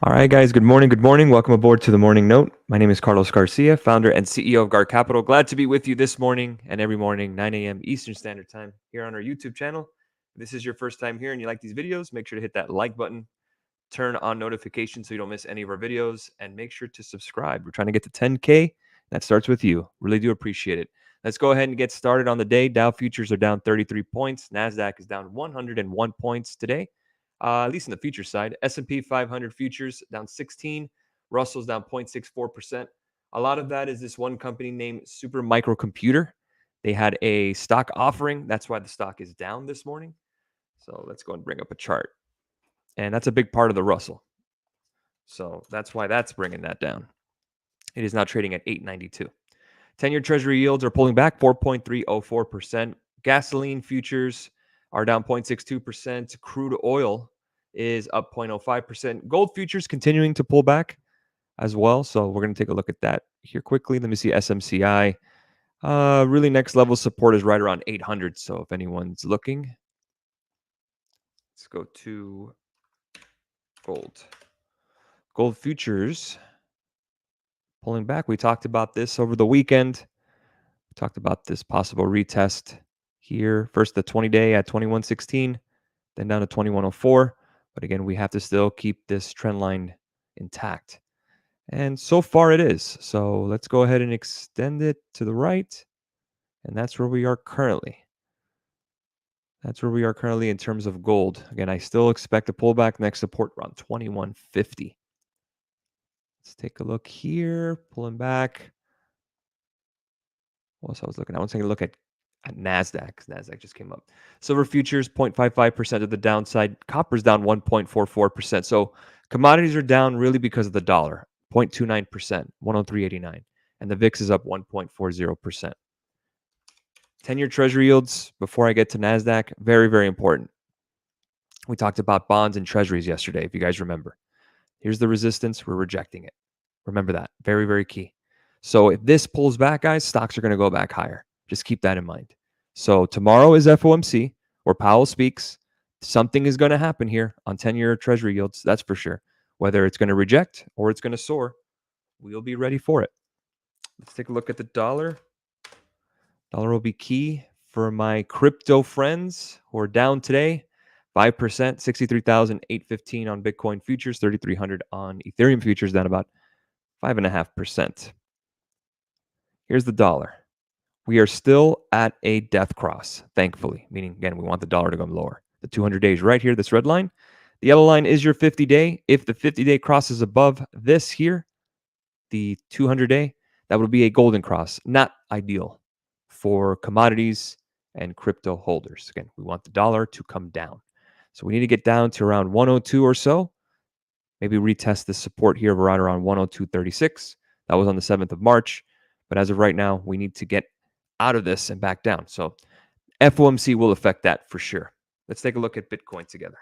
All right, guys. Good morning. Good morning. Welcome aboard to the Morning Note. My name is Carlos Garcia, founder and CEO of Gar Capital. Glad to be with you this morning and every morning, 9 a.m. Eastern Standard Time here on our YouTube channel. If this is your first time here and you like these videos, make sure to hit that like button, turn on notifications so you don't miss any of our videos, and make sure to subscribe. We're trying to get to 10K. That starts with you. Really do appreciate it. Let's go ahead and get started on the day. Dow futures are down 33 points. NASDAQ is down 101 points today. At least in the future side. S&P 500 futures down 16. Russell's down 0.64%. A lot of that is this one company named Super Microcomputer. They had a stock offering. That's why the stock is down this morning. So let's go and bring up a chart. And that's a big part of the Russell. So that's why that's bringing that down. It is now trading at 892. 10-year Treasury yields are pulling back 4.304%. Gasoline futures are down 0.62%. Crude oil is up 0.05%. Gold futures continuing to pull back as well. So we're going to take a look at that here quickly. Let me see SMCI. Really next level support is right around 800. So if anyone's looking, let's go to gold. Gold futures pulling back. We talked about this over the weekend. We talked about this possible retest here. First, the 20-day at 2116, then down to 2104. But again, we have to still keep this trend line intact. And so far it is. So let's go ahead and extend it to the right. And that's where we are currently. That's where we are currently in terms of gold. Again, I still expect a pullback. Next support around 2150. Let's take a look here. Pulling back. What else I was looking at? I was taking a look at NASDAQ, because NASDAQ just came up. Silver futures, 0.55% of the downside. Copper's down 1.44%. So commodities are down really because of the dollar, 0.29%, 103.89. And the VIX is up 1.40%. 10-year Treasury yields, before I get to NASDAQ, very, very important. We talked about bonds and treasuries yesterday, if you guys remember. Here's the resistance. We're rejecting it. Remember that. Very, very key. So if this pulls back, guys, stocks are going to go back higher. Just keep that in mind. So tomorrow is FOMC, where Powell speaks. Something is going to happen here on 10-year Treasury yields. That's for sure. Whether it's going to reject or it's going to soar, we'll be ready for it. Let's take a look at the dollar. Dollar will be key for my crypto friends who are down today. 5%, 63,815 on Bitcoin futures, 3,300 on Ethereum futures, down about 5.5%. Here's the dollar. We are still at a death cross, thankfully, meaning, again, we want the dollar to go lower. The 200 days right here, this red line. The yellow line is your 50-day. If the 50-day crosses above this here, the 200-day, that would be a golden cross. Not ideal for commodities and crypto holders. Again, we want the dollar to come down. So we need to get down to around 102 or so. Maybe retest the support here right around 102.36. That was on the 7th of March. But as of right now, we need to get out of this and back down. So FOMC will affect that for sure. Let's take a look at Bitcoin together.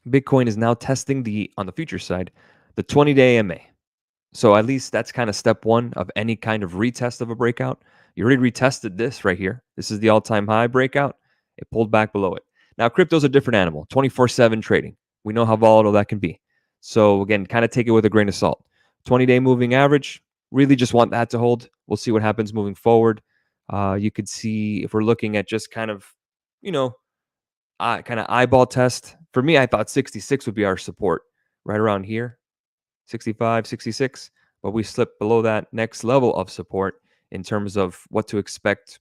Bitcoin is now testing on the future side, the 20-day MA. So at least that's kind of step one of any kind of retest of a breakout. You already retested this right here. This is the all-time high breakout. It pulled back below it. Now, crypto's a different animal, 24/7 trading. We know how volatile that can be. So again, kind of take it with a grain of salt. 20-day moving average, really just want that to hold. We'll see what happens moving forward. You could see if we're looking at just kind of, kind of eyeball test. For me, I thought 66 would be our support right around here, 65, 66. But we slipped below that next level of support in terms of what to expect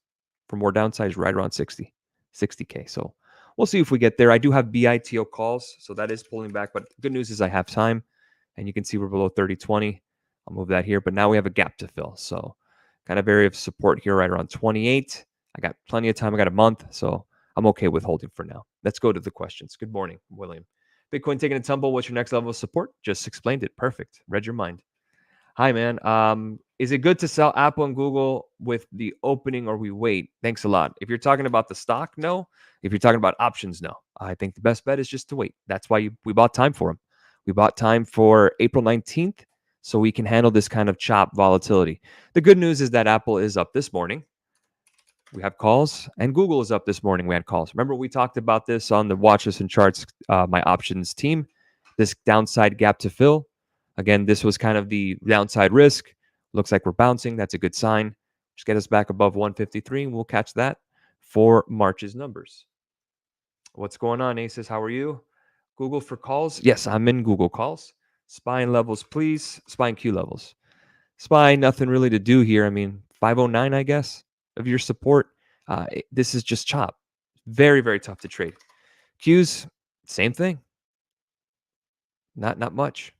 for more downsides right around 60K. So we'll see if we get there. I do have BITO calls, so that is pulling back. But good news is I have time, and you can see we're below 30.20. I'll move that here. But now we have a gap to fill. So kind of area of support here right around 28. I got plenty of time. I got a month, so I'm okay with holding for now. Let's go to the questions. Good morning, William. Bitcoin taking a tumble. What's your next level of support? Just explained it. Perfect. Read your mind. Hi, man. Is it good to sell Apple and Google with the opening or we wait? Thanks a lot. If you're talking about the stock, no. If you're talking about options, no. I think the best bet is just to wait. That's why we bought time for them. We bought time for April 19th so we can handle this kind of chop volatility. The good news is that Apple is up this morning. We have calls, and Google is up this morning. We had calls. Remember, we talked about this on the Watch List and Charts, my options team, this downside gap to fill. Again, this was kind of the downside risk. Looks like we're bouncing. That's a good sign. Just get us back above 153, and we'll catch that for March's numbers. What's going on, Aces? How are you? Google for calls? Yes, I'm in Google calls. Spine levels, please. Spine Q levels. Spine, nothing really to do here. I mean, 509, I guess, of your support. This is just chop. Very, very tough to trade. Qs, same thing. Not much.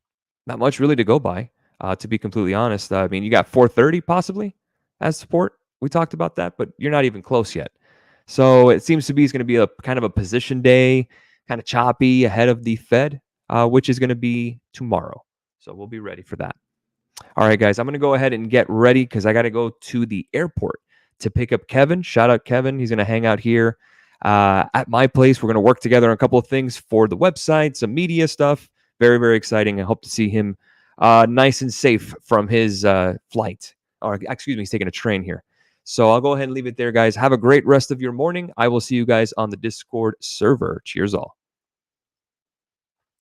Not much really to go by, to be completely honest. I mean, you got 430 possibly as support. We talked about that, but you're not even close yet. So it seems to be it's going to be a kind of a position day, kind of choppy ahead of the Fed, which is going to be tomorrow. So we'll be ready for that. All right, guys, I'm going to go ahead and get ready because I got to go to the airport to pick up Kevin. Shout out Kevin. He's going to hang out here at my place. We're going to work together on a couple of things for the website, some media stuff. Very, very exciting. I hope to see him nice and safe from his flight. Or, excuse me, he's taking a train here. So I'll go ahead and leave it there, guys. Have a great rest of your morning. I will see you guys on the Discord server. Cheers all.